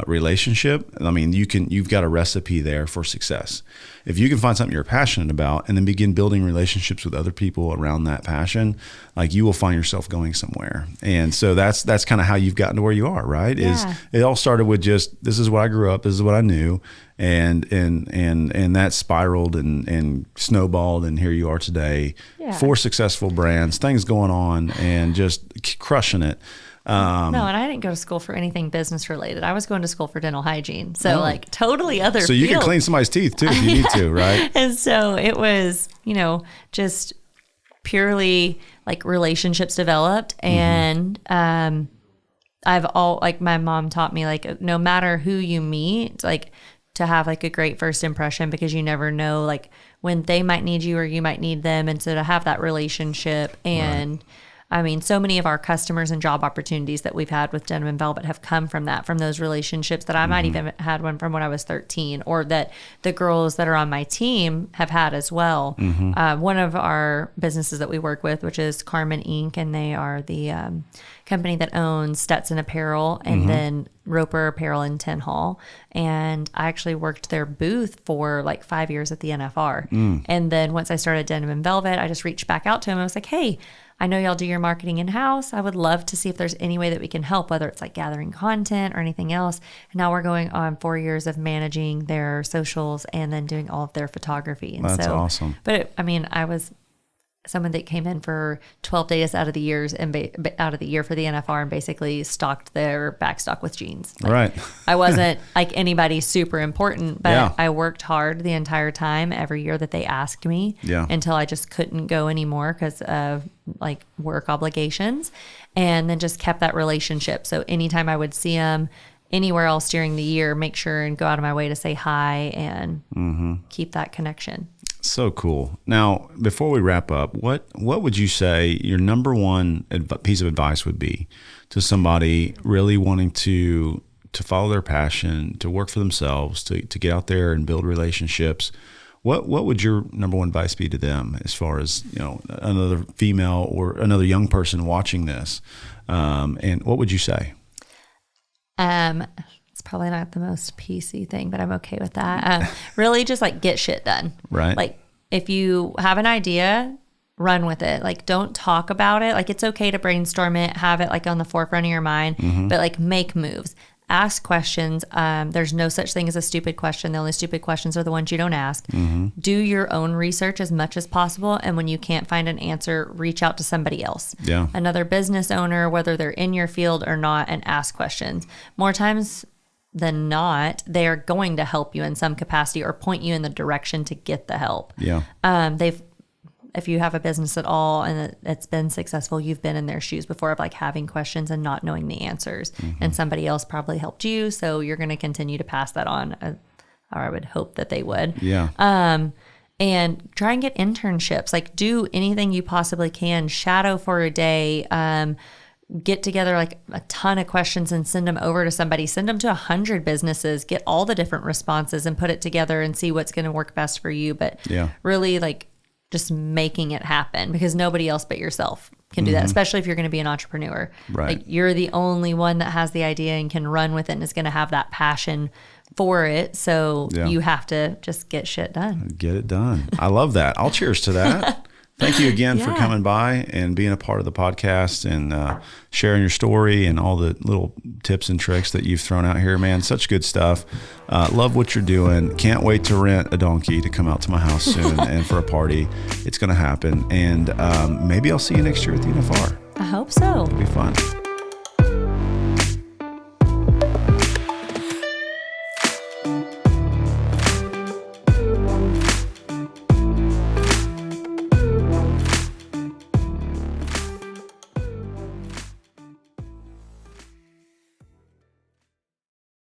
relationship. I mean, you've got a recipe there for success. If you can find something you're passionate about and then begin building relationships with other people around that passion, like you will find yourself going somewhere. And so that's kind of how you've gotten to where you are, right? Is it all started with just, this is what I grew up, this is what I knew. And that spiraled and snowballed, and here you are today. 4 successful brands, things going on, and just crushing it. No, and I didn't go to school for anything business related. I was going to school for dental hygiene. So like totally other So you can clean somebody's teeth too if you need to, right? And so it was, just purely like relationships developed. And my mom taught me like no matter who you meet, like to have like a great first impression, because you never know like when they might need you or you might need them. And so to have that relationship and I mean, so many of our customers and job opportunities that we've had with Denim Velvet have come from that, from those relationships that I might even had one from when I was 13, or that the girls that are on my team have had as well. One of our businesses that we work with, which is Carmen Inc., and they are the company that owns Stetson Apparel and then Roper Apparel in Tin Hall. And I actually worked their booth for like 5 years at the NFR. And then once I started Denim Velvet, I just reached back out to him. I was like, hey, I know y'all do your marketing in-house. I would love to see if there's any way that we can help, whether it's like gathering content or anything else. And now we're going on 4 years of managing their socials and then doing all of their photography. And That's awesome. But I was someone that came in for 12 days out of the year for the NFR and basically stocked their back stock with jeans. Right. I wasn't like anybody super important, but I worked hard the entire time every year that they asked me until I just couldn't go anymore because of like work obligations, and then just kept that relationship. So anytime I would see them anywhere else during the year, make sure and go out of my way to say hi and keep that connection. So cool. Now, before we wrap up, what would you say your number one piece of advice would be to somebody really wanting to follow their passion, to work for themselves, to get out there and build relationships? What would your number one advice be to them as far as, another female or another young person watching this? And what would you say? It's probably not the most PC thing, but I'm okay with that. Really just like get shit done. Right. Like if you have an idea, run with it. Like don't talk about it. Like it's okay to brainstorm it, have it like on the forefront of your mind, but like make moves. Ask questions. There's no such thing as a stupid question. The only stupid questions are the ones you don't ask. Do your own research as much as possible. And when you can't find an answer, reach out to somebody else. Another business owner, whether they're in your field or not, and ask questions. More times than not, they are going to help you in some capacity or point you in the direction to get the help. If you have a business at all and it's been successful, you've been in their shoes before of like having questions and not knowing the answers, and somebody else probably helped you. So you're going to continue to pass that on, or I would hope that they would. And try and get internships, like do anything you possibly can, shadow for a day, get together like a ton of questions and send them over to somebody, send them to 100 businesses, get all the different responses and put it together and see what's going to work best for you. But really like just making it happen, because nobody else but yourself can do that, especially if you're going to be an entrepreneur. Like you're the only one that has the idea and can run with it and is going to have that passion for it. So you have to just get shit done. Get it done. I love that. I'll cheers to that. Thank you again for coming by and being a part of the podcast and sharing your story and all the little tips and tricks that you've thrown out here, man. Such good stuff. Love what you're doing. Can't wait to rent a donkey to come out to my house soon and for a party. It's going to happen. And maybe I'll see you next year at the NFR. I hope so. It'll be fun.